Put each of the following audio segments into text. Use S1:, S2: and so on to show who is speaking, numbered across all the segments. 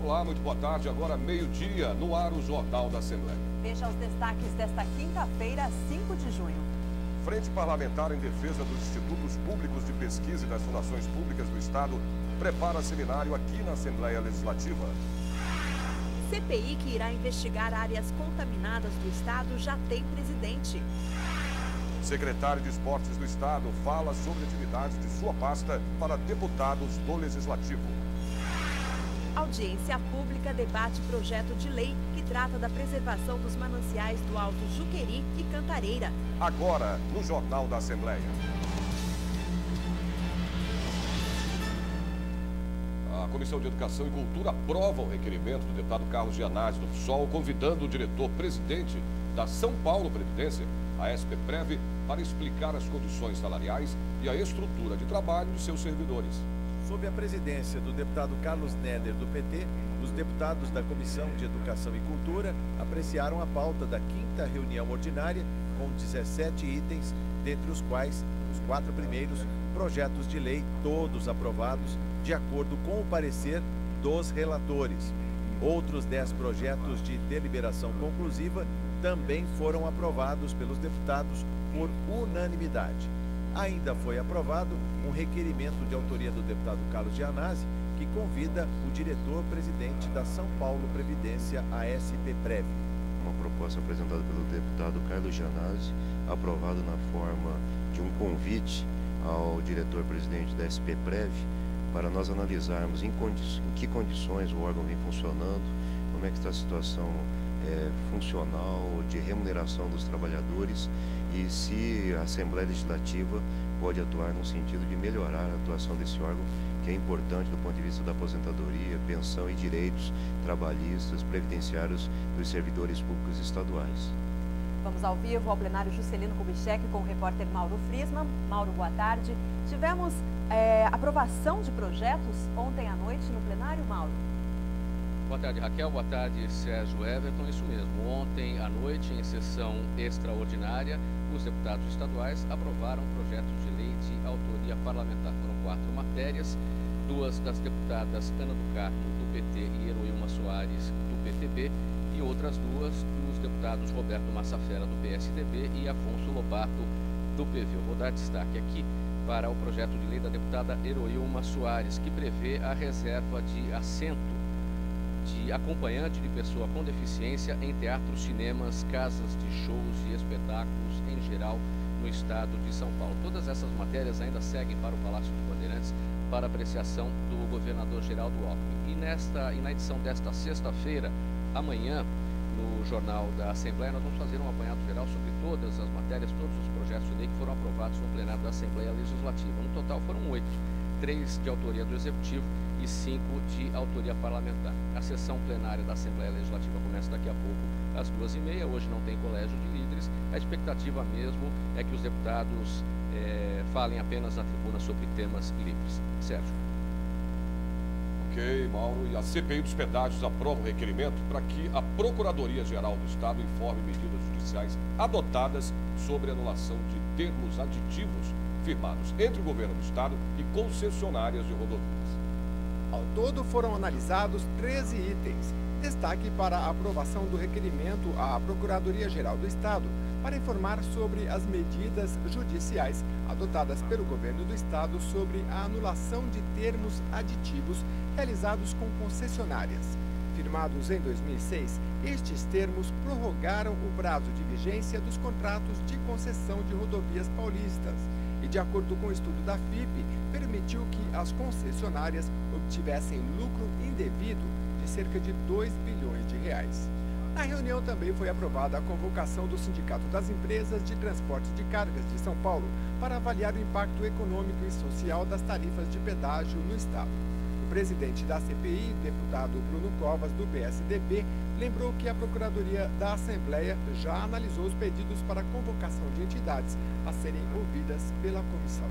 S1: Olá, muito boa tarde. Agora meio-dia, no ar o Jornal da Assembleia.
S2: Veja os destaques desta quinta-feira, 5 de junho.
S1: Frente Parlamentar em Defesa dos Institutos Públicos de Pesquisa e das Fundações Públicas do Estado prepara seminário aqui na Assembleia Legislativa.
S2: CPI que irá investigar áreas contaminadas do Estado já tem presidente.
S1: Secretário de Esportes do Estado fala sobre atividades de sua pasta para deputados do Legislativo.
S2: Audiência pública debate projeto de lei que trata da preservação dos mananciais do Alto Juqueri e Cantareira.
S1: Agora, no Jornal da Assembleia. A Comissão de Educação e Cultura aprova o requerimento do deputado Carlos Gianazzi do PSOL, convidando o diretor-presidente da São Paulo Previdência, a SPPrev, para explicar as condições salariais e a estrutura de trabalho de seus servidores.
S3: Sob a presidência do deputado Carlos Neder, do PT, os deputados da Comissão de Educação e Cultura apreciaram a pauta da 5ª reunião ordinária, com 17 itens, dentre os quais os 4 primeiros projetos de lei, todos aprovados de acordo com o parecer dos relatores. Outros 10 projetos de deliberação conclusiva também foram aprovados pelos deputados por unanimidade. Ainda foi aprovado um requerimento de autoria do deputado Carlos Gianazzi, que convida o diretor-presidente da São Paulo Previdência, a SPPrev.
S4: Uma proposta apresentada pelo deputado Carlos Gianazzi, aprovado na forma de um convite ao diretor-presidente da SPPrev, para nós analisarmos em que condições o órgão vem funcionando, como é que está a situação funcional, de remuneração dos trabalhadores e se a Assembleia Legislativa pode atuar no sentido de melhorar a atuação desse órgão, que é importante do ponto de vista da aposentadoria, pensão e direitos trabalhistas, previdenciários dos servidores públicos estaduais.
S2: Vamos ao vivo ao plenário Juscelino Kubitschek com o repórter Mauro Friesman. Mauro, boa tarde. Tivemos aprovação de projetos ontem à noite no plenário, Mauro?
S5: Boa tarde, Raquel. Boa tarde, Sérgio Everton. Isso mesmo. Ontem à noite, em sessão extraordinária, os deputados estaduais aprovaram projetos de lei de autoria parlamentar. Foram 4 matérias, 2 das deputadas Ana do Carmo, do PT, e Heroilma Soares, do PTB, e outras 2 dos deputados Roberto Massafera, do PSDB, e Afonso Lobato, do PV. Eu vou dar destaque aqui para o projeto de lei da deputada Heroilma Soares, que prevê a reserva de assento de acompanhante de pessoa com deficiência em teatros, cinemas, casas de shows e espetáculos em geral no estado de São Paulo. Todas essas matérias ainda seguem para o Palácio dos Bandeirantes para apreciação do governador Geraldo Alckmin. E na edição desta sexta-feira, amanhã, no Jornal da Assembleia, nós vamos fazer um apanhado geral sobre todas as matérias, todos os projetos de lei que foram aprovados no plenário da Assembleia Legislativa. No total foram 8, 3 de autoria do Executivo e 5 de autoria parlamentar. A sessão plenária da Assembleia Legislativa começa daqui a pouco, às 2h30. Hoje não tem colégio de líderes. A expectativa mesmo é que os deputados falem apenas na tribuna sobre temas livres. Sérgio.
S1: Ok, Mauro. E a CPI dos pedágios aprova o requerimento para que a Procuradoria-Geral do Estado informe medidas judiciais adotadas sobre anulação de termos aditivos firmados entre o governo do Estado e concessionárias de rodovias.
S6: Ao todo foram analisados 13 itens. Destaque para a aprovação do requerimento à Procuradoria-Geral do Estado para informar sobre as medidas judiciais adotadas pelo governo do Estado sobre a anulação de termos aditivos realizados com concessionárias. Firmados em 2006, estes termos prorrogaram o prazo de vigência dos contratos de concessão de rodovias paulistas e, de acordo com o estudo da FIPE, permitiu que as concessionárias obtivessem lucro indevido de cerca de 2 bilhões de reais. Na reunião também foi aprovada a convocação do Sindicato das Empresas de Transporte de Cargas de São Paulo para avaliar o impacto econômico e social das tarifas de pedágio no Estado. O presidente da CPI, deputado Bruno Covas, do PSDB, lembrou que a Procuradoria da Assembleia já analisou os pedidos para convocação de entidades a serem ouvidas pela comissão.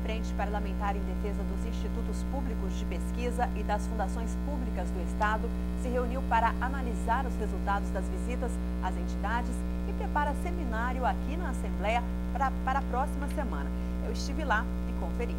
S2: Frente Parlamentar em Defesa dos Institutos Públicos de Pesquisa e das Fundações Públicas do Estado se reuniu para analisar os resultados das visitas às entidades e prepara seminário aqui na Assembleia para a próxima semana. Eu estive lá e conferi.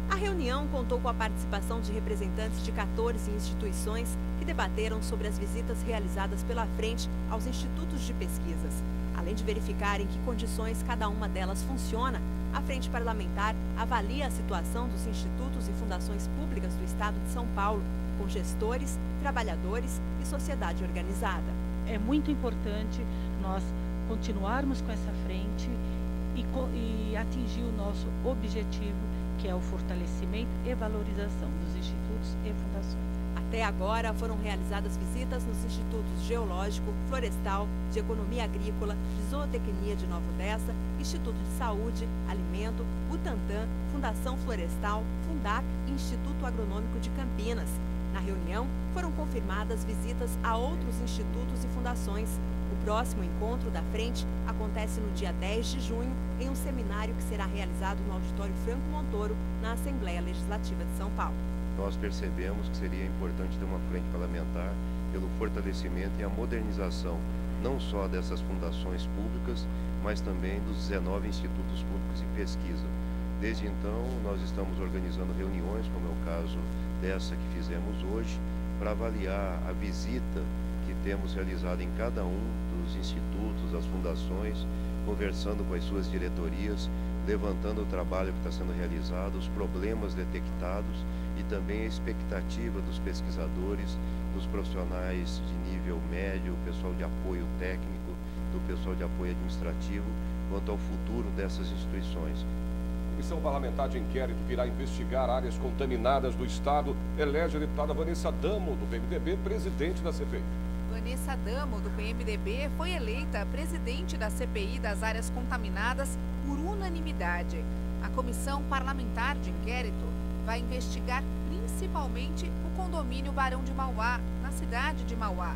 S2: A reunião contou com a participação de representantes de 14 instituições que debateram sobre as visitas realizadas pela frente aos institutos de pesquisas. Além de verificar em que condições cada uma delas funciona, a Frente Parlamentar avalia a situação dos institutos e fundações públicas do Estado de São Paulo, com gestores, trabalhadores e sociedade organizada.
S7: É muito importante nós continuarmos com essa frente e atingir o nosso objetivo, que é o fortalecimento e valorização dos institutos e fundações.
S2: Até agora foram realizadas visitas nos institutos Geológico, Florestal, de Economia Agrícola, de Zootecnia de Nova Odessa, Instituto de Saúde, Alimento, Butantan, Fundação Florestal, Fundap e Instituto Agronômico de Campinas. Na reunião, foram confirmadas visitas a outros institutos e fundações. O próximo encontro da frente acontece no dia 10 de junho, em um seminário que será realizado no Auditório Franco Montoro, na Assembleia Legislativa de São Paulo.
S4: Nós percebemos que seria importante ter uma frente parlamentar pelo fortalecimento e a modernização não só dessas fundações públicas, mas também dos 19 institutos públicos em pesquisa. Desde então, nós estamos organizando reuniões, como é o caso dessa que fizemos hoje, para avaliar a visita que temos realizado em cada um dos institutos, das fundações, conversando com as suas diretorias, levantando o trabalho que está sendo realizado, os problemas detectados e também a expectativa dos pesquisadores, dos profissionais de nível médio, o pessoal de apoio técnico, do pessoal de apoio administrativo, quanto ao futuro dessas instituições.
S1: A Comissão Parlamentar de Inquérito que irá investigar áreas contaminadas do Estado elege a deputada Vanessa Damo, do PMDB, presidente da CPI.
S8: Vanessa Damo, do PMDB, foi eleita presidente da CPI das áreas contaminadas por unanimidade. A Comissão Parlamentar de Inquérito vai investigar principalmente o condomínio Barão de Mauá, na cidade de Mauá.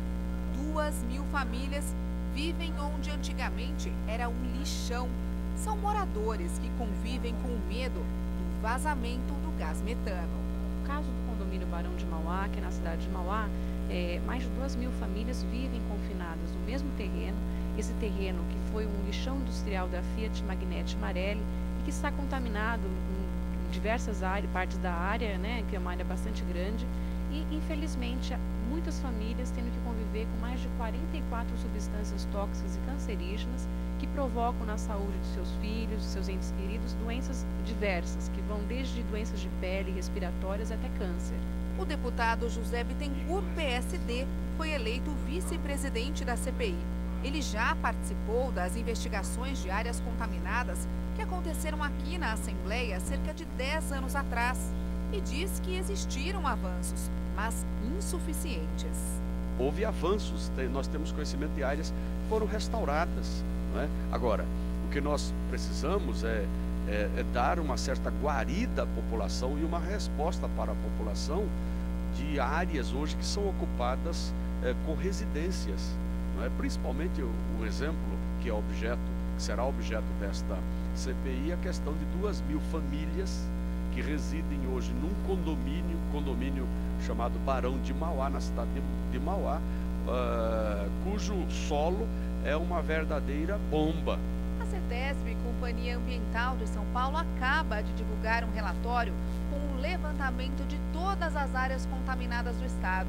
S8: 2.000 famílias vivem onde antigamente era um lixão. São moradores que convivem com o medo do vazamento do gás metano.
S9: No caso do condomínio Barão de Mauá, que é na cidade de Mauá, mais de 2.000 famílias vivem confinadas no mesmo terreno. Esse terreno que foi um lixão industrial da Fiat Magnete Marelli e que está contaminado em diversas partes da área, né, que é uma área bastante grande. E, infelizmente, muitas famílias tendo que conviver com mais de 44 substâncias tóxicas e cancerígenas que provocam na saúde dos seus filhos, dos seus entes queridos, doenças diversas, que vão desde doenças de pele, respiratórias até câncer.
S8: O deputado José Bittencourt, PSD, foi eleito vice-presidente da CPI. Ele já participou das investigações de áreas contaminadas que aconteceram aqui na Assembleia cerca de 10 anos atrás e diz que existiram avanços, mas insuficientes.
S10: Houve avanços, nós temos conhecimento de áreas que foram restauradas, não é? Agora, o que nós precisamos é dar uma certa guarida à população e uma resposta para a população de áreas hoje que são ocupadas com residências, não é? Principalmente o exemplo que será objeto desta CPI, a questão de 2.000 famílias que residem hoje num condomínio chamado Barão de Mauá, na cidade de Mauá, cujo solo é uma verdadeira bomba.
S8: A CETESB, Companhia Ambiental de São Paulo, acaba de divulgar um relatório com o levantamento de todas as áreas contaminadas do estado.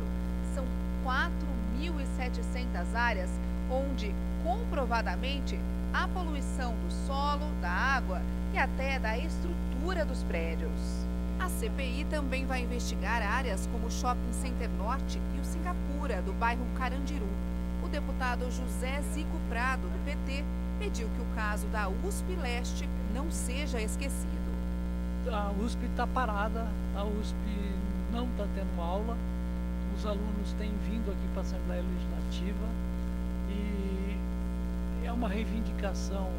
S8: São 4.700 áreas onde, comprovadamente, há poluição do solo, da água e até da estrutura dos prédios. A CPI também vai investigar áreas como o Shopping Center Norte e o Singapura, do bairro Carandiru. O deputado José Zico Prado, do PT, pediu que o caso da USP Leste não seja esquecido.
S11: A USP está parada, a USP não está tendo aula, os alunos têm vindo aqui para a Assembleia Legislativa e é uma reivindicação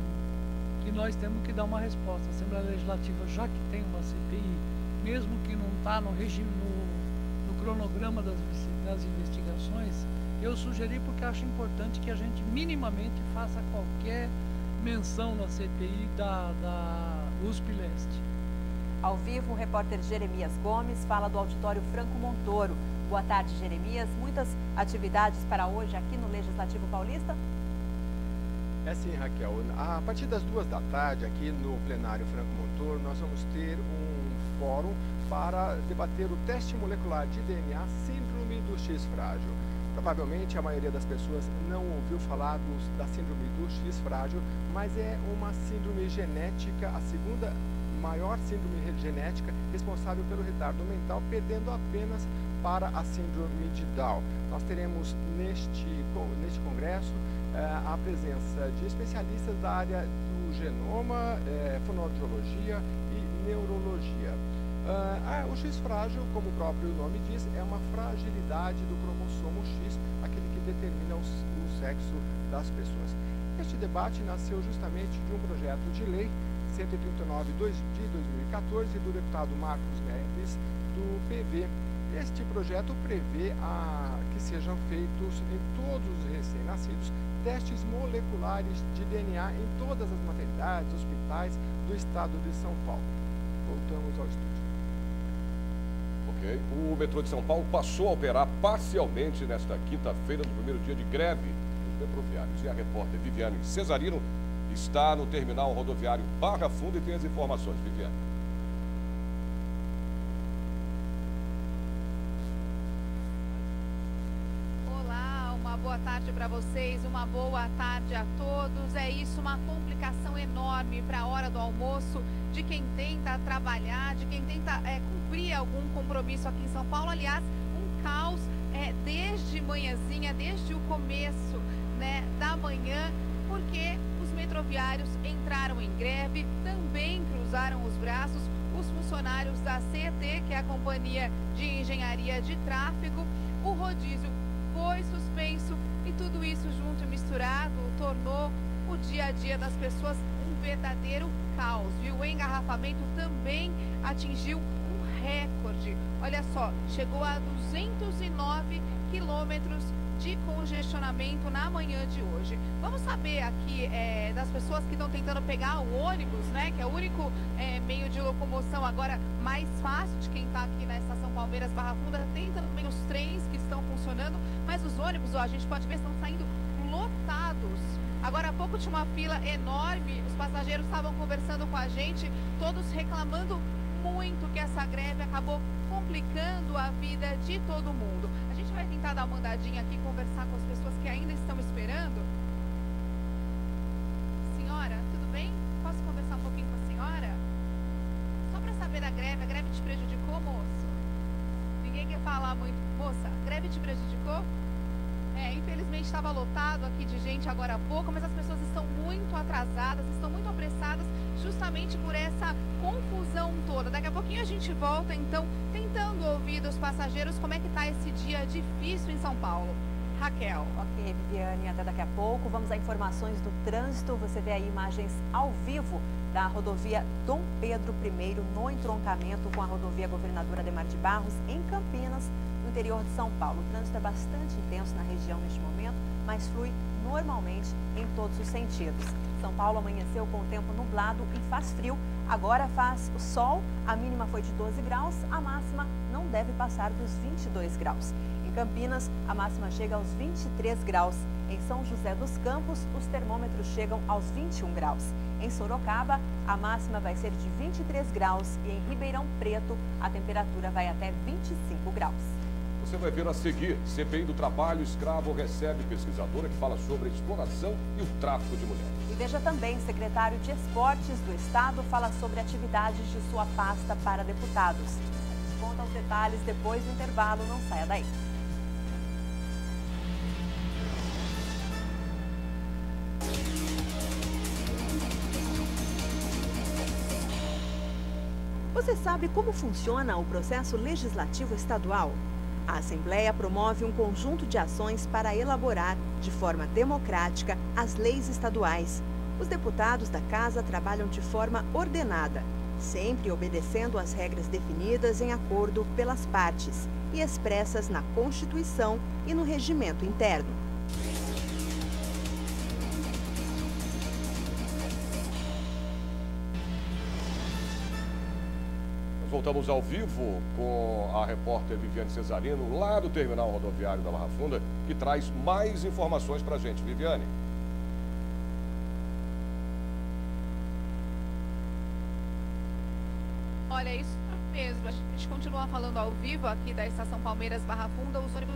S11: que nós temos que dar uma resposta. A Assembleia Legislativa, já que tem uma CPI, mesmo que não está no regime, no cronograma das investigações, eu sugeri porque acho importante que a gente minimamente faça qualquer menção na CPI da USP Leste.
S2: Ao vivo, o repórter Jeremias Gomes fala do Auditório Franco Montoro. Boa tarde, Jeremias. Muitas atividades para hoje aqui no Legislativo Paulista?
S6: É sim, Raquel. A partir das 2 da tarde, aqui no plenário Franco Montoro, nós vamos ter um fórum para debater o teste molecular de DNA síndrome do X frágil. Provavelmente a maioria das pessoas não ouviu falar da síndrome do X frágil, mas é uma síndrome genética, a segunda maior síndrome genética responsável pelo retardo mental, perdendo apenas para a síndrome de Down. Nós teremos neste congresso a presença de especialistas da área do genoma, fonoaudiologia e neurologia. O X frágil, como o próprio nome diz, é uma fragilidade do cromossomo X, aquele que determina o sexo das pessoas. Este debate nasceu justamente de um projeto de lei 139 de 2014 do deputado Marcos Neves, do PV. Este projeto prevê que sejam feitos em todos os recém-nascidos testes moleculares de DNA em todas as maternidades, hospitais do estado de São Paulo. Voltamos ao estúdio.
S1: Ok. O metrô de São Paulo passou a operar parcialmente nesta quinta-feira, no primeiro dia de greve dos metroviários. E a repórter Viviane Cesarino está no terminal rodoviário Barra Funda e tem as informações. Viviane.
S8: Boa tarde para vocês, uma boa tarde a todos. É isso, uma complicação enorme para a hora do almoço de quem tenta trabalhar, de quem tenta cumprir algum compromisso aqui em São Paulo. Aliás, um caos desde manhãzinha, desde o começo da manhã, porque os metroviários entraram em greve, também cruzaram os braços os funcionários da CET, que é a Companhia de Engenharia de Tráfego. O rodízio foi suspenso e tudo isso junto e misturado tornou o dia a dia das pessoas um verdadeiro caos, viu? O engarrafamento também atingiu um recorde. Olha só, chegou a 209 quilômetros de congestionamento na manhã de hoje. Vamos saber aqui das pessoas que estão tentando pegar o ônibus, que é o único meio de locomoção agora mais fácil de quem está aqui na estação Palmeiras Barra Funda. Tem também os trens que estão funcionando, mas os ônibus, a gente pode ver, estão saindo lotados. Agora há pouco tinha uma fila enorme, os passageiros estavam conversando com a gente, todos reclamando muito que essa greve acabou complicando a vida de todo mundo. A gente vai tentar dar uma andadinha aqui, conversar com as pessoas que ainda estão esperando. Senhora, tudo bem? Posso conversar um pouquinho com a senhora? Só para saber da greve, a greve te prejudicou, moço? Ninguém quer falar muito. Moça, a greve te prejudicou? Infelizmente estava lotado aqui de gente agora há pouco, mas as pessoas estão muito atrasadas, estão muito apressadas justamente por essa confusão toda. Daqui a pouquinho a gente volta, então, tentando ouvir dos passageiros como é que está esse dia difícil em São Paulo. Raquel.
S2: Ok, Viviane, até daqui a pouco. Vamos a informações do trânsito. Você vê aí imagens ao vivo da rodovia Dom Pedro I, no entroncamento com a rodovia Governador Adhemar de Barros, em Campinas, no interior de São Paulo. O trânsito é bastante intenso na região neste momento, mas flui normalmente em todos os sentidos. São Paulo amanheceu com o tempo nublado e faz frio. Agora faz o sol, a mínima foi de 12 graus, a máxima não deve passar dos 22 graus. Em Campinas, a máxima chega aos 23 graus. Em São José dos Campos, os termômetros chegam aos 21 graus. Em Sorocaba, a máxima vai ser de 23 graus e em Ribeirão Preto, a temperatura vai até 25 graus.
S1: Você vai ver a seguir, CPI do trabalho escravo recebe pesquisadora que fala sobre a exploração e o tráfico de mulheres.
S2: E veja também, secretário de Esportes do Estado fala sobre atividades de sua pasta para deputados. A gente conta os detalhes depois do intervalo, não saia daí. Você sabe como funciona o processo legislativo estadual? A Assembleia promove um conjunto de ações para elaborar, de forma democrática, as leis estaduais. Os deputados da Casa trabalham de forma ordenada, sempre obedecendo às regras definidas em acordo pelas partes e expressas na Constituição e no regimento interno.
S1: Voltamos ao vivo com a repórter Viviane Cesarino, lá do terminal rodoviário da Barra Funda, que traz mais informações para a gente. Viviane.
S8: Olha, isso mesmo. A gente continua falando ao vivo aqui da Estação Palmeiras Barra Funda. Os ônibus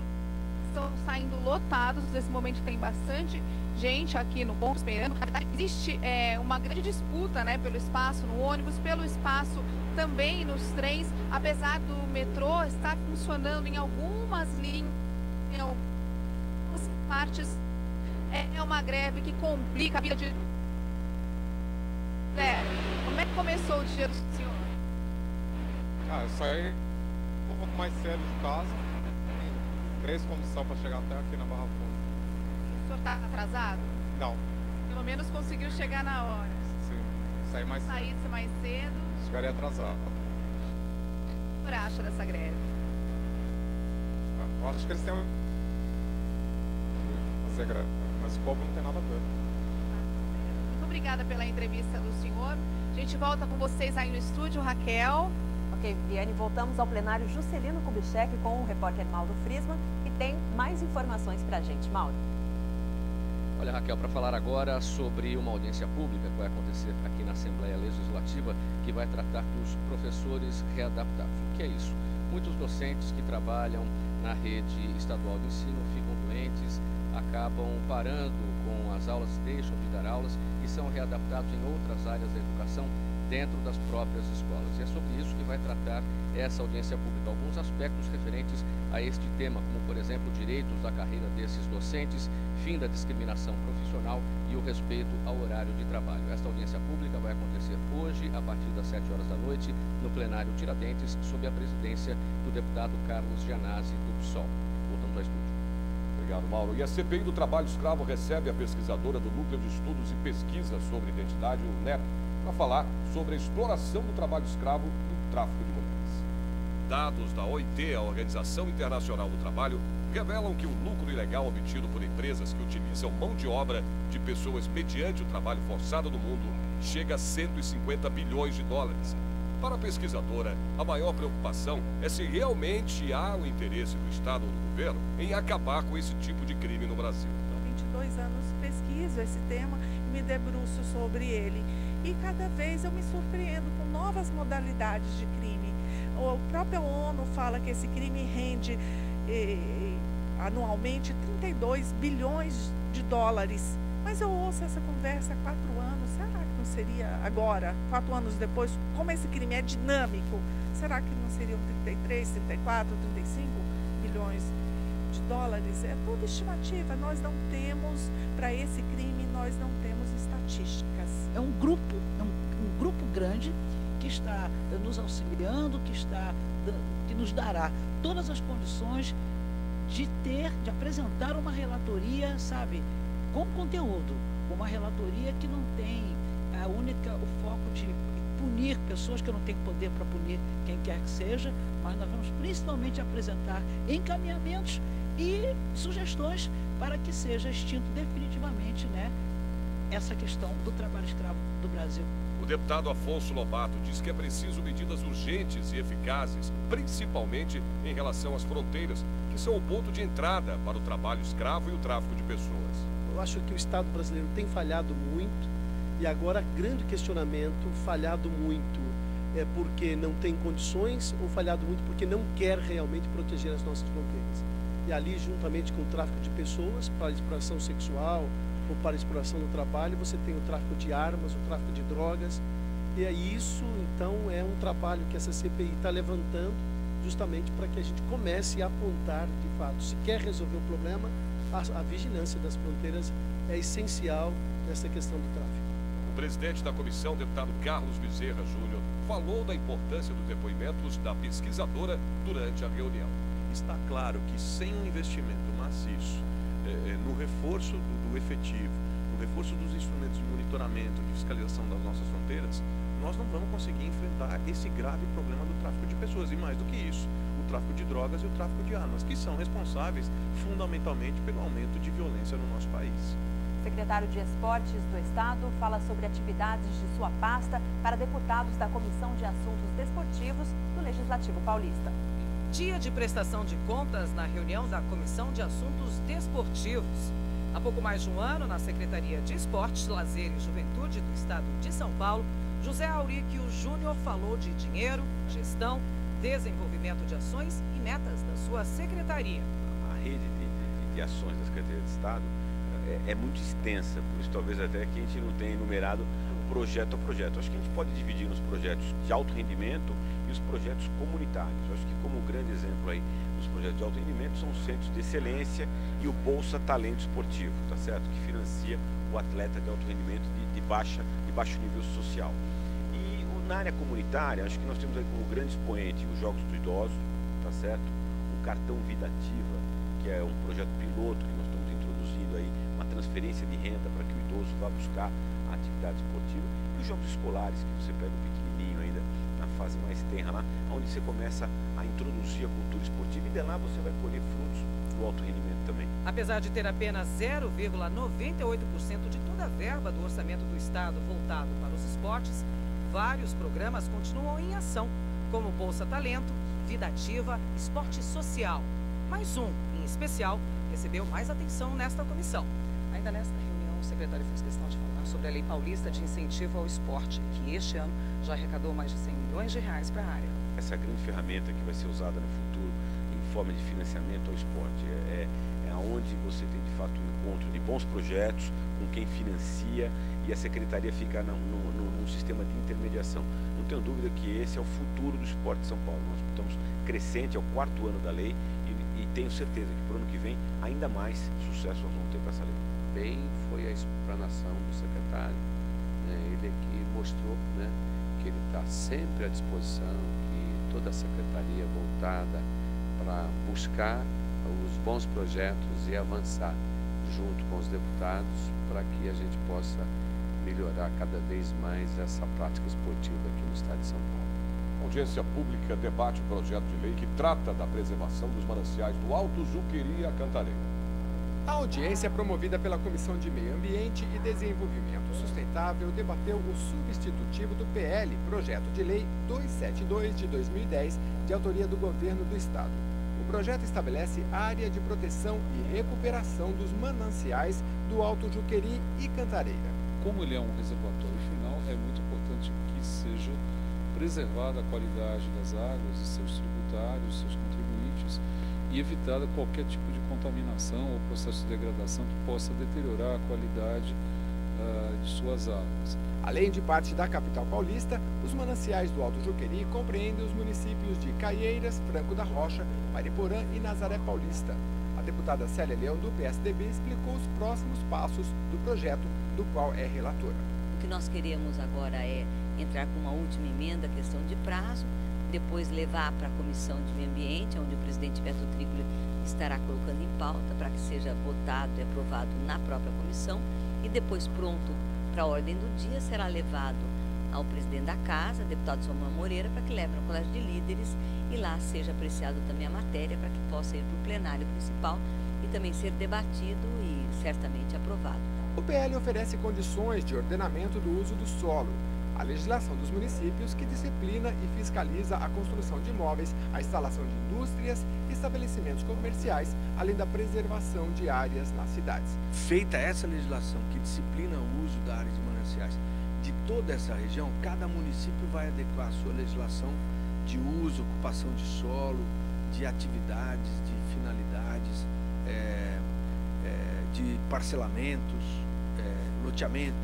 S8: estão saindo lotados. Nesse momento tem bastante gente aqui no ponto esperando. Existe uma grande disputa, né, pelo espaço no ônibus, pelo espaço também nos trens. Apesar do metrô estar funcionando em algumas linhas, em algumas partes, é uma greve que complica a vida de... Como é que começou o dia do senhor?
S12: Eu saí um pouco mais cedo de casa, tem 3 condições para chegar até aqui na Barra Funda.
S8: O senhor está atrasado?
S12: Não.
S8: Pelo menos conseguiu chegar na hora.
S12: Sim, saí mais cedo.
S8: Saísse mais cedo.
S12: Chegaria atrasado.
S8: O que você acha dessa greve?
S12: Eu acho que eles têm fazer greve, mas o povo não tem nada a ver.
S8: Muito obrigada pela entrevista do senhor. A gente volta com vocês aí no estúdio, Raquel.
S2: Ok, Viviane, voltamos ao plenário Juscelino Kubitschek com o repórter Mauro Friesman, que tem mais informações para a gente. Mauro.
S5: Olha, Raquel, para falar agora sobre uma audiência pública que vai acontecer aqui na Assembleia Legislativa, que vai tratar dos professores readaptados. O que é isso? Muitos docentes que trabalham na rede estadual de ensino ficam doentes, acabam parando com as aulas, deixam de dar aulas e são readaptados em outras áreas da educação dentro das próprias escolas. E é sobre isso que vai tratar essa audiência pública. Alguns aspectos referentes a este tema, como, por exemplo, direitos da carreira desses docentes, fim da discriminação profissional e o respeito ao horário de trabalho. Esta audiência pública vai acontecer hoje, a partir das 7 horas da noite, no plenário Tiradentes, sob a presidência do deputado Carlos Gianazzi, do PSOL. Voltamos ao estúdio.
S1: Obrigado, Mauro. E a CPI do trabalho escravo recebe a pesquisadora do Núcleo de Estudos e Pesquisa sobre Identidade, o NEP, para falar sobre a exploração do trabalho escravo e o tráfico de mulheres. Dados da OIT, a Organização Internacional do Trabalho, revelam que o lucro ilegal obtido por empresas que utilizam mão de obra de pessoas mediante o trabalho forçado no mundo chega a 150 bilhões de dólares. Para a pesquisadora, a maior preocupação é se realmente há o interesse do Estado ou do governo em acabar com esse tipo de crime no Brasil.
S13: Há 22 anos pesquiso esse tema e me debruço sobre ele. E cada vez eu me surpreendo com novas modalidades de crime. O próprio ONU fala que esse crime rende anualmente 32 bilhões de dólares. Mas eu ouço essa conversa há 4 anos. Será que não seria agora, 4 anos depois, como esse crime é dinâmico? Será que não seriam 33, 34, 35 bilhões de dólares? É toda estimativa. Nós não temos, para esse crime, nós não temos estatísticas.
S14: É um grupo grande que está nos auxiliando, que nos dará todas as condições de apresentar uma relatoria, sabe, com conteúdo, uma relatoria que não tem o foco de punir pessoas que não têm poder para punir quem quer que seja, mas nós vamos principalmente apresentar encaminhamentos e sugestões para que seja extinto definitivamente, né, essa questão do trabalho escravo do Brasil.
S1: O deputado Afonso Lobato diz que é preciso medidas urgentes e eficazes, principalmente em relação às fronteiras, que são o ponto de entrada para o trabalho escravo e o tráfico de pessoas.
S15: Eu acho que o Estado brasileiro tem falhado muito e agora grande questionamento, falhado muito porque não tem condições ou falhado muito porque não quer realmente proteger as nossas fronteiras. E ali, juntamente com o tráfico de pessoas para exploração sexual ou para exploração do trabalho, você tem o tráfico de armas, o tráfico de drogas. E aí isso, então, é um trabalho que essa CPI está levantando justamente para que a gente comece a apontar, de fato, se quer resolver o problema, a vigilância das fronteiras é essencial nessa questão do tráfico.
S1: O presidente da comissão, deputado Carlos Bezerra Júnior, falou da importância dos depoimentos da pesquisadora durante a reunião.
S16: Está claro que sem um investimento maciço no reforço do efetivo, no reforço dos instrumentos de monitoramento, de fiscalização das nossas fronteiras, nós não vamos conseguir enfrentar esse grave problema do tráfico de pessoas. E mais do que isso, o tráfico de drogas e o tráfico de armas, que são responsáveis fundamentalmente pelo aumento de violência no nosso país.
S2: O secretário de Esportes do Estado fala sobre atividades de sua pasta para deputados da Comissão de Assuntos Desportivos do Legislativo Paulista.
S17: Dia de prestação de contas na reunião da Comissão de Assuntos Desportivos. Há pouco mais de um ano, na Secretaria de Esportes, Lazer e Juventude do Estado de São Paulo, José Auríquio Júnior falou de dinheiro, gestão, desenvolvimento de ações e metas da sua secretaria.
S18: A rede de ações da Secretaria de Estado é muito extensa, por isso talvez até que a gente não tenha enumerado projeto a projeto. Acho que a gente pode dividir nos projetos de alto rendimento e os projetos comunitários. Acho que como grande exemplo aí, os projetos de alto rendimento são os centros de excelência e o Bolsa Talento Esportivo, tá certo? Que financia o atleta de alto rendimento de baixo nível social. E na área comunitária, acho que nós temos aí como grande expoente os Jogos do Idoso, tá certo? O Cartão Vida Ativa, que é um projeto piloto que nós estamos introduzindo aí, uma transferência de renda para que o idoso vá buscar a atividade esportiva. E os jogos escolares, que você pega o pequenininho ainda, na fase mais tenra lá, onde você começa a introduzir a cultura esportiva e de lá você vai colher frutos do alto rendimento também.
S17: Apesar de ter apenas 0,98% de toda a verba do orçamento do Estado voltado para os esportes, vários programas continuam em ação, como Bolsa Talento, Vida Ativa, Esporte Social. Mas um, em especial, recebeu mais atenção nesta comissão. Ainda nesta reunião, o secretário fez questão de falar sobre a Lei Paulista de Incentivo ao Esporte, que este ano já arrecadou mais de 100 milhões de reais para a área.
S18: Essa grande ferramenta que vai ser usada no futuro em forma de financiamento ao esporte é onde você tem de fato um encontro de bons projetos com quem financia e a secretaria fica num sistema de intermediação. Não tenho dúvida que esse é o futuro do esporte de São Paulo. Nós estamos crescente, é o 4º ano da lei e tenho certeza que para o ano que vem ainda mais sucesso nós vamos ter com essa lei.
S5: Bem, foi a explanação do secretário, né? Ele aqui mostrou, né, que ele está sempre à disposição, que toda a secretaria é voltada para buscar os bons projetos e avançar junto com os deputados para que a gente possa melhorar cada vez mais essa prática esportiva aqui no estado de São Paulo.
S1: A audiência pública debate o projeto de lei que trata da preservação dos mananciais do Alto Juqueri e a Cantareira.
S6: A audiência, promovida pela Comissão de Meio Ambiente e Desenvolvimento Sustentável, debateu o substitutivo do PL, Projeto de Lei 272 de 2010, de autoria do Governo do Estado. O projeto estabelece área de proteção e recuperação dos mananciais do Alto Juqueri e Cantareira.
S19: Como ele é um reservatório final, é muito importante que seja preservada a qualidade das águas, seus tributários, seus contribuintes, e evitada qualquer tipo de contaminação ou processo de degradação que possa deteriorar a qualidade de suas águas.
S6: Além de parte da capital paulista, os mananciais do Alto Juqueri compreendem os municípios de Caieiras, Franco da Rocha, Mariporã e Nazaré Paulista. A deputada Célia Leão, do PSDB, explicou os próximos passos do projeto, do qual é relatora.
S20: O que nós queremos agora é entrar com uma última emenda, questão de prazo, depois levar para a Comissão de Meio Ambiente, onde o presidente Beto Tricoli estará colocando em pauta para que seja votado e aprovado na própria comissão, e depois pronto para a ordem do dia será levado ao presidente da casa, deputado Samuel Moreira, para que leve ao Colégio de Líderes e lá seja apreciado também a matéria para que possa ir para o plenário principal e também ser debatido e certamente aprovado.
S6: O PL oferece condições de ordenamento do uso do solo, a legislação dos municípios que disciplina e fiscaliza a construção de imóveis, a instalação de indústrias e estabelecimentos comerciais, além da preservação de áreas nas cidades.
S21: Feita essa legislação que disciplina o uso da área de mananciais de toda essa região, cada município vai adequar a sua legislação de uso, ocupação de solo, de atividades, de finalidades, de parcelamentos, loteamentos,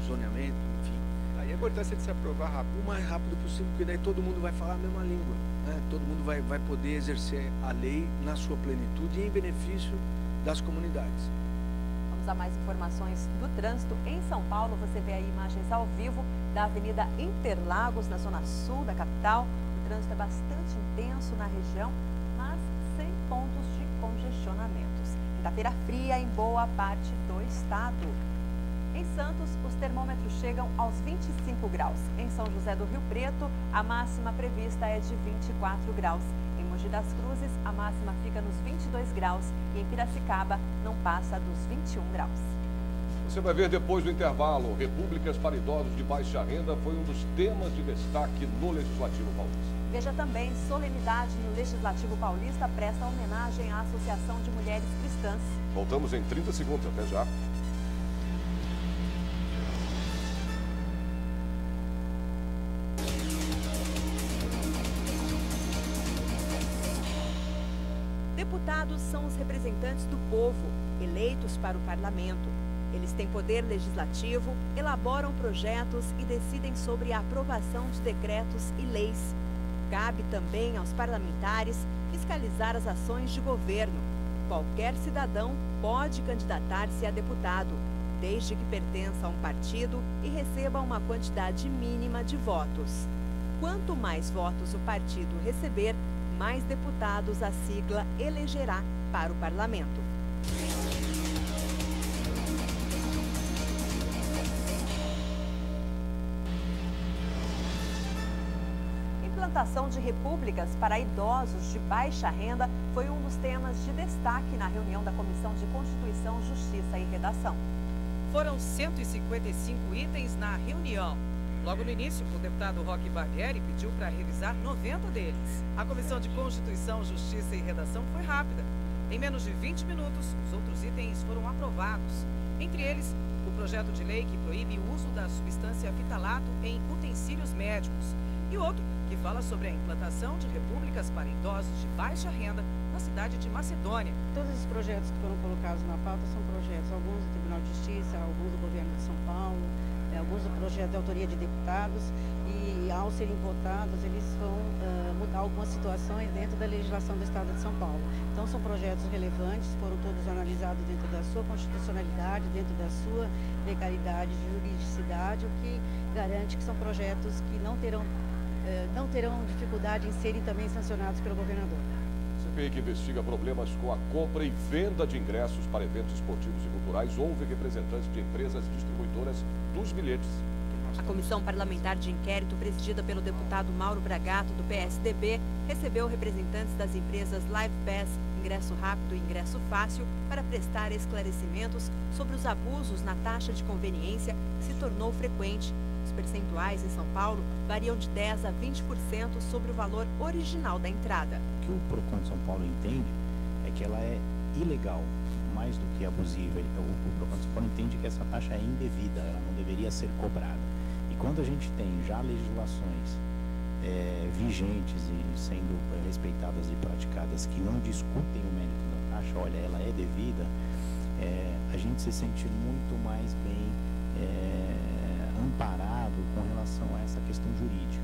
S21: zoneamento, enfim.
S6: Aí a importância de se aprovar rápido.
S21: O mais rápido possível, porque daí todo mundo vai falar a mesma língua, né? Todo mundo vai poder exercer a lei na sua plenitude e em benefício das comunidades.
S2: Vamos a mais informações do trânsito. Em São Paulo, você vê aí imagens ao vivo da Avenida Interlagos, na zona sul da capital. O trânsito é bastante intenso na região, mas sem pontos de congestionamentos. Quinta-feira fria em boa parte do estado. Em Santos, os termômetros chegam aos 25 graus. Em São José do Rio Preto, a máxima prevista é de 24 graus. Em Mogi das Cruzes, a máxima fica nos 22 graus. E em Piracicaba, não passa dos 21 graus.
S1: Você vai ver depois do intervalo. Repúblicas para idosos de baixa renda foi um dos temas de destaque no Legislativo Paulista.
S2: Veja também, solenidade no Legislativo Paulista presta homenagem à Associação de Mulheres Cristãs.
S1: Voltamos em 30 segundos. Até já.
S2: deputados são os representantes do povo, eleitos para o parlamento. Eles têm poder legislativo, elaboram projetos e decidem sobre a aprovação de decretos e leis. Cabe também aos parlamentares fiscalizar as ações de governo. Qualquer cidadão pode candidatar-se a deputado, desde que pertença a um partido e receba uma quantidade mínima de votos. Quanto mais votos o partido receber, mais deputados a sigla elegerá para o parlamento. Implantação de repúblicas para idosos de baixa renda foi um dos temas de destaque na reunião da Comissão de Constituição, Justiça e Redação.
S17: Foram 155 itens na reunião. Logo no início, o deputado Roque Barbieri pediu para revisar 90 deles. A Comissão de Constituição, Justiça e Redação foi rápida. Em menos de 20 minutos, os outros itens foram aprovados. Entre eles, o projeto de lei que proíbe o uso da substância fitalato em utensílios médicos. E outro que fala sobre a implantação de repúblicas para idosos de baixa renda na cidade de Macedônia.
S3: Todos os projetos que foram colocados na pauta são projetos, alguns do Tribunal de Justiça, alguns do Governo de São Paulo, alguns do projeto de autoria de deputados, e ao serem votados eles vão mudar algumas situações dentro da legislação do Estado de São Paulo. Então são projetos relevantes, foram todos analisados dentro da sua constitucionalidade, dentro da sua legalidade, juridicidade, o que garante que são projetos que não terão dificuldade em serem também sancionados pelo governador.
S1: CPI que investiga problemas com a compra e venda de ingressos para eventos esportivos e culturais. Houve representantes de empresas distribuidoras dos bilhetes.
S2: A comissão parlamentar de inquérito, presidida pelo deputado Mauro Bragato, do PSDB, recebeu representantes das empresas Live Pass, Ingresso Rápido e Ingresso Fácil, para prestar esclarecimentos sobre os abusos na taxa de conveniência que se tornou frequente. Os percentuais em São Paulo variam de 10% a 20% sobre o valor original da entrada.
S22: O que o PROCON de São Paulo entende é que ela é ilegal, mais do que abusiva. O PROCON de São Paulo entende que essa taxa é indevida, ela não deveria ser cobrada. E quando a gente tem já legislações vigentes e sendo respeitadas e praticadas que não discutem o mérito da taxa, olha, ela é devida, a gente se sente muito mais bem amparado com relação a essa questão jurídica.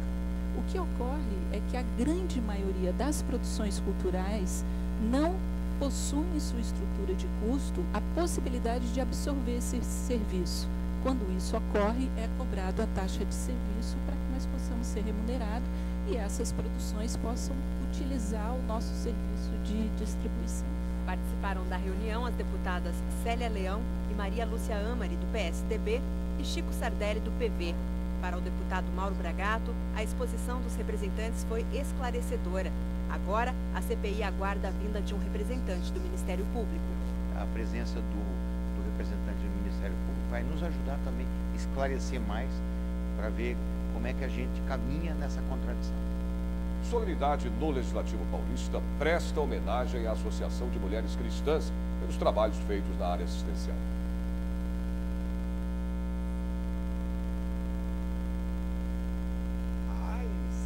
S23: O que ocorre é que a grande maioria das produções culturais não possui em sua estrutura de custo a possibilidade de absorver esse serviço. Quando isso ocorre, é cobrado a taxa de serviço para que nós possamos ser remunerados e essas produções possam utilizar o nosso serviço de distribuição.
S2: Participaram da reunião as deputadas Célia Leão e Maria Lúcia Amari, do PSDB, e Chico Sardelli, do PV. Para o deputado Mauro Bragato, a exposição dos representantes foi esclarecedora. Agora, a CPI aguarda a vinda de um representante do Ministério Público.
S24: A presença do representante do Ministério Público vai nos ajudar também a esclarecer mais para ver como é que a gente caminha nessa contradição.
S1: Solenidade no Legislativo Paulista presta homenagem à Associação de Mulheres Cristãs pelos trabalhos feitos na área assistencial.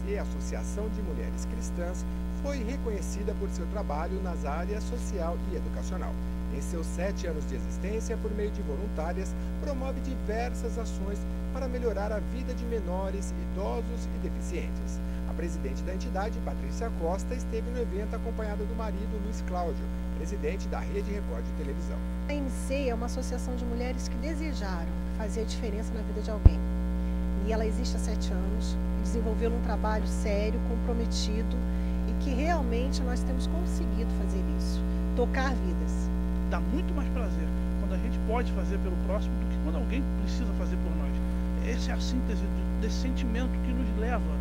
S6: A Associação de Mulheres Cristãs foi reconhecida por seu trabalho nas áreas social e educacional. Em seus 7 anos de existência, por meio de voluntárias, promove diversas ações para melhorar a vida de menores, idosos e deficientes. A presidente da entidade, Patrícia Costa, esteve no evento acompanhada do marido, Luiz Cláudio, presidente da Rede Record de televisão.
S25: A AMC é uma associação de mulheres que desejaram fazer a diferença na vida de alguém. E ela existe há 7 anos, desenvolveu um trabalho sério, comprometido e que realmente nós temos conseguido fazer isso, tocar vidas.
S26: Dá muito mais prazer quando a gente pode fazer pelo próximo do que quando alguém precisa fazer por nós. Essa é a síntese desse sentimento que nos leva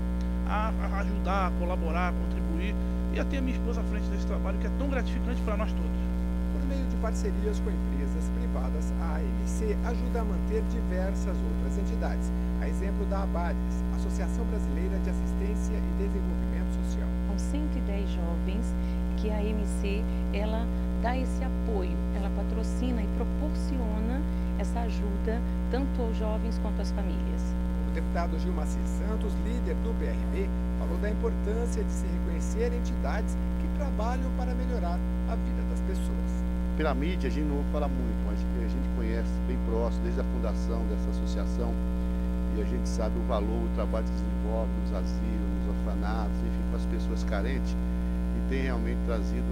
S26: a ajudar, a colaborar, a contribuir e a ter a minha esposa à frente desse trabalho que é tão gratificante para nós todos.
S6: Por meio de parcerias com empresas privadas, a AMC ajuda a manter diversas outras entidades. A exemplo da ABADES, Associação Brasileira de Assistência e Desenvolvimento Social.
S9: São 110 jovens que a AMC ela dá esse apoio, ela patrocina e proporciona essa ajuda tanto aos jovens quanto às famílias.
S6: deputado Gilmacir Santos, líder do PRB, falou da importância de se reconhecer entidades que trabalham para melhorar a vida das pessoas.
S4: Pela mídia, a gente não fala muito, mas a gente conhece bem próximo, desde a fundação dessa associação, e a gente sabe o valor, o trabalho que se desenvolve nos asilos, nos orfanatos, enfim, com as pessoas carentes, e tem realmente trazido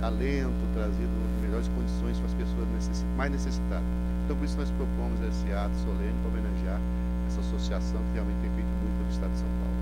S4: alento, trazido melhores condições para as pessoas mais necessitadas. Então, por isso nós propomos esse ato solene para homenagear essa associação que realmente tem feito muito pelo Estado de São Paulo.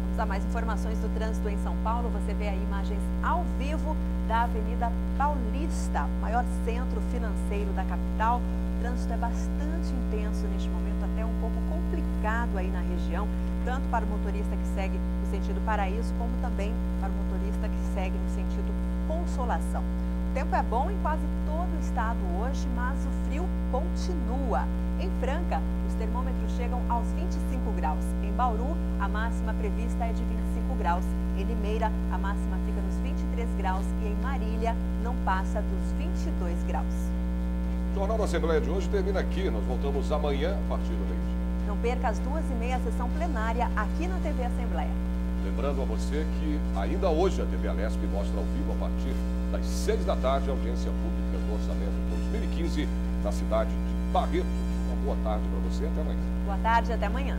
S2: Vamos a mais informações do trânsito em São Paulo. Você vê aí imagens ao vivo da Avenida Paulista, maior centro financeiro da capital. O trânsito é bastante intenso neste momento, até um pouco complicado aí na região, tanto para o motorista que segue no sentido Paraíso, como também para o motorista que segue no sentido Consolação. O tempo é bom em quase todo o estado hoje, mas o frio continua. Em Franca, os termômetros chegam aos 25 graus. Em Bauru, a máxima prevista é de 25 graus. Em Limeira, a máxima fica nos 23 graus e em Marília não passa dos 22 graus.
S1: O Jornal da Assembleia de hoje termina aqui. Nós voltamos amanhã a partir do meio-dia.
S2: Não perca às 2h30 a sessão plenária aqui na TV Assembleia.
S1: Lembrando a você que ainda hoje a TV Alesp mostra ao vivo a partir das 6 da tarde a audiência pública do Orçamento 2015 na cidade de Barretos. Uma boa tarde para você, até amanhã.
S2: Boa tarde, até amanhã.